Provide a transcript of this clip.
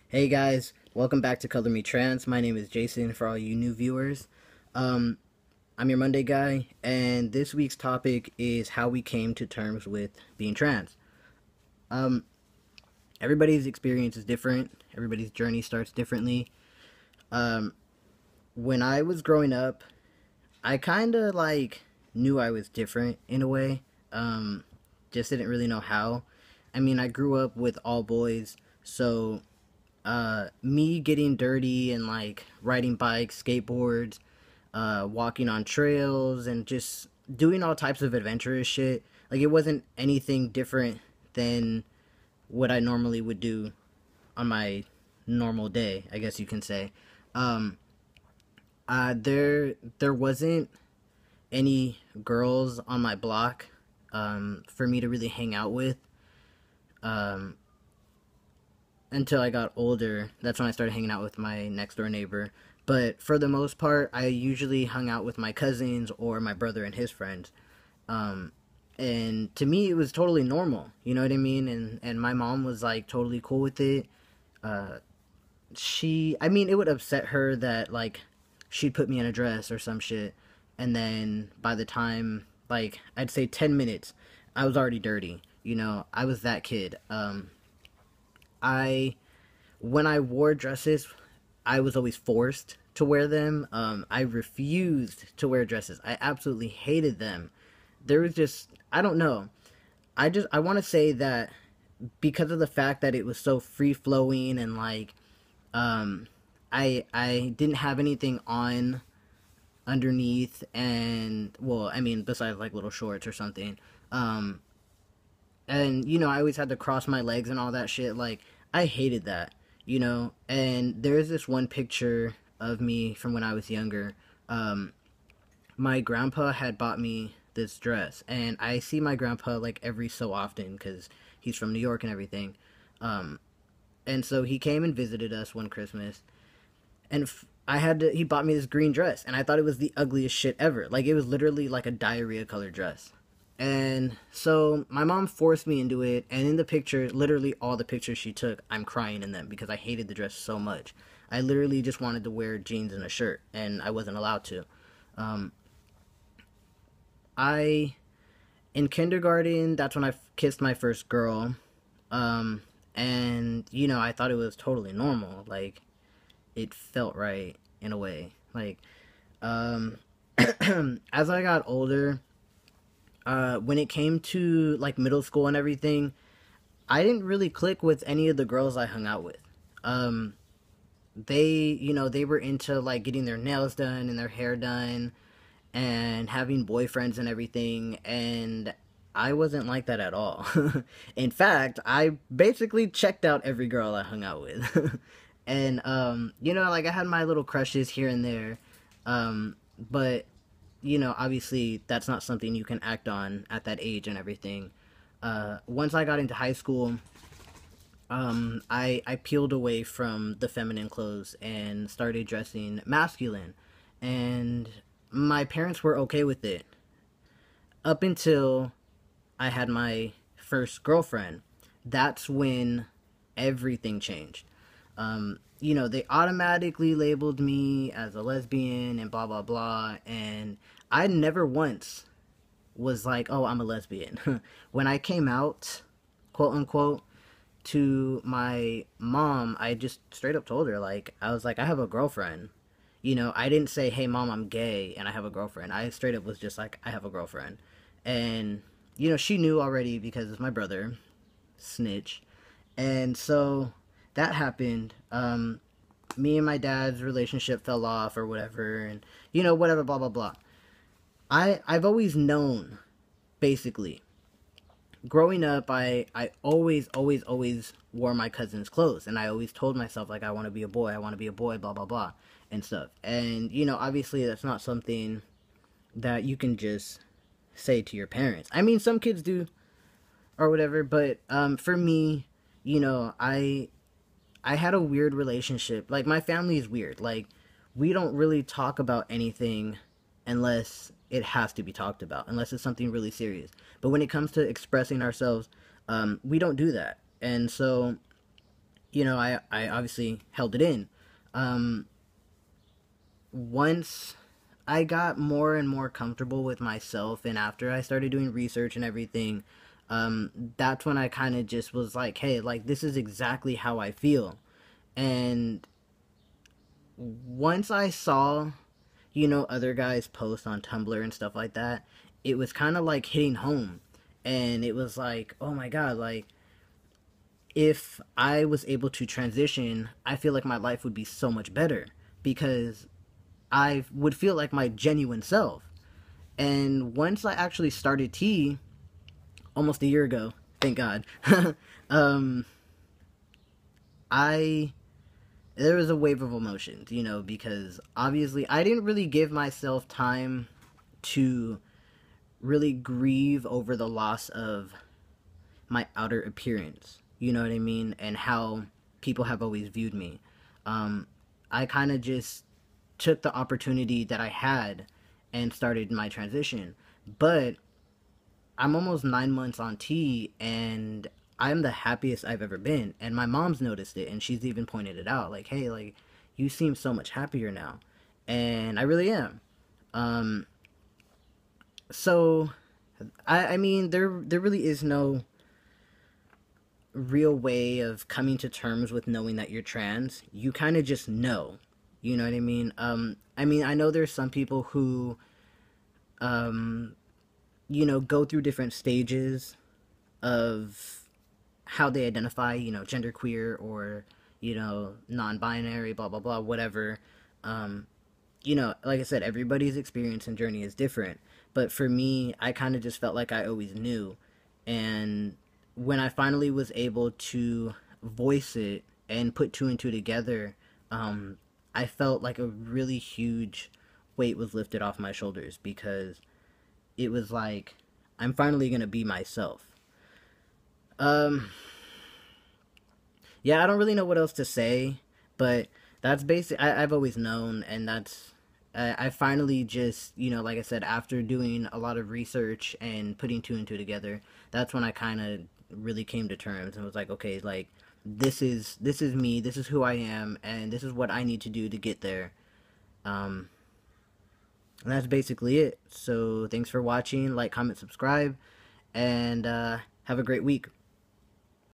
Hey guys, welcome back to ColOurMeTrans. My name is Jason for all you new viewers. Um, I'm your Monday guy, and this week's topic is how we came to terms with being trans. Um, Everybody's experience is different, everybody's journey starts differently. Um, when I was growing up, I kind of knew I was different in a way, just didn't really know how. I mean, I grew up with all boys, so me getting dirty and riding bikes, skateboards, walking on trails, and just doing all types of adventurous shit. Like it wasn't anything different than what I normally would do on my normal day, I guess you can say. Um, there wasn't any girls on my block for me to really hang out with. Um, until I got older. That's when I started hanging out with my next door neighbor. But for the most part, I usually hung out with my cousins or my brother and his friends. Um, and to me, it was totally normal. You know what I mean? And my mom was like totally cool with it. Uh, I mean, it would upset her that she'd put me in a dress or some shit, and then by the time I'd say 10 minutes, I was already dirty. You know, I was that kid. I When I wore dresses, I was always forced to wear them. I refused to wear dresses. I absolutely hated them. There was just, I don't know. I want to say that because of the fact that it was so free flowing and um, I didn't have anything on underneath, and well, I mean, besides like little shorts or something. Um, and I always had to cross my legs and all that shit. Like I hated that, and there's this one picture of me from when I was younger. um my grandpa had bought me this dress, and I see my grandpa like every so often because he's from New York and everything. um and so he came and visited us one Christmas, and he bought me this green dress, and I thought it was the ugliest shit ever. Like it was literally like a diarrhea color dress. And so my mom forced me into it, and in the picture, literally all the pictures she took, I'm crying in them because I hated the dress so much. I literally just wanted to wear jeans and a shirt, and I wasn't allowed to. Um, I In kindergarten, that's when I kissed my first girl. Um, and I thought it was totally normal. Like it felt right in a way. Um, as I got older, when it came to like middle school and everything, I didn't really click with any of the girls I hung out with. Um, they were into like getting their nails done and their hair done and having boyfriends and everything, and I wasn't like that at all. In fact, I basically checked out every girl I hung out with. And like I had my little crushes here and there. But obviously that's not something you can act on at that age and everything. Once I got into high school, I peeled away from the feminine clothes and started dressing masculine, and my parents were okay with it up until I had my first girlfriend. That's when everything changed. They automatically labeled me as a lesbian and blah blah blah, and I never once was like, "Oh, I'm a lesbian." When I came out, quote unquote, to my mom, I just straight up told her, like, I was like, I have a girlfriend. I didn't say, "Hey mom, I'm gay and I have a girlfriend." I straight up was just like, I have a girlfriend. And she knew already because it's my brother, snitch. And so that happened. Me and my dad's relationship fell off or whatever, and whatever, blah blah blah. I've always known, basically. Growing up, I always wore my cousin's clothes, and I always told myself, like, I want to be a boy, I want to be a boy, blah blah blah, and stuff. And obviously that's not something that you can just say to your parents. I mean, some kids do or whatever, but for me, I had a weird relationship. Like my family is weird. Like we don't really talk about anything unless it has to be talked about, unless it's something really serious. But when it comes to expressing ourselves, we don't do that. And so I obviously held it in. Um, Once I got more and more comfortable with myself, and after I started doing research and everything, that's when I kind of just was like, hey, like, this is exactly how I feel. And once I saw, other guys post on Tumblr and stuff like that, it was kind of like hitting home. And it was like, oh my God, like, if I was able to transition, I feel like my life would be so much better because I would feel like my genuine self. And once I actually started tea almost a year ago, thank God, um, I there was a wave of emotions, because obviously I didn't really give myself time to really grieve over the loss of my outer appearance. You know what I mean? And how people have always viewed me. Um, I kind of just took the opportunity that I had and started my transition. But I'm almost 9 months on T, and I'm the happiest I've ever been. And my mom's noticed it, and she's even pointed it out. Like, hey, like, you seem so much happier now. And I really am. Um, so, I mean, there really is no real way of coming to terms with knowing that you're trans. You kind of just know. You know what I mean? I mean, I know there's some people who, um, go through different stages of how they identify, genderqueer or, non-binary, blah, blah, blah, whatever. Um, like I said, everybody's experience and journey is different. But for me, I kind of just felt like I always knew. And when I finally was able to voice it and put two and two together, I felt like a really huge weight was lifted off my shoulders because it was like, I'm finally going to be myself. Um, yeah, I don't really know what else to say, but that's basic. I've always known, and I finally just, like I said, after doing a lot of research and putting two and two together, that's when I kind of really came to terms and was like, okay, like, this is me, this is who I am, and this is what I need to do to get there. Um, and that's basically it. So thanks for watching. Like, comment, subscribe, and have a great week.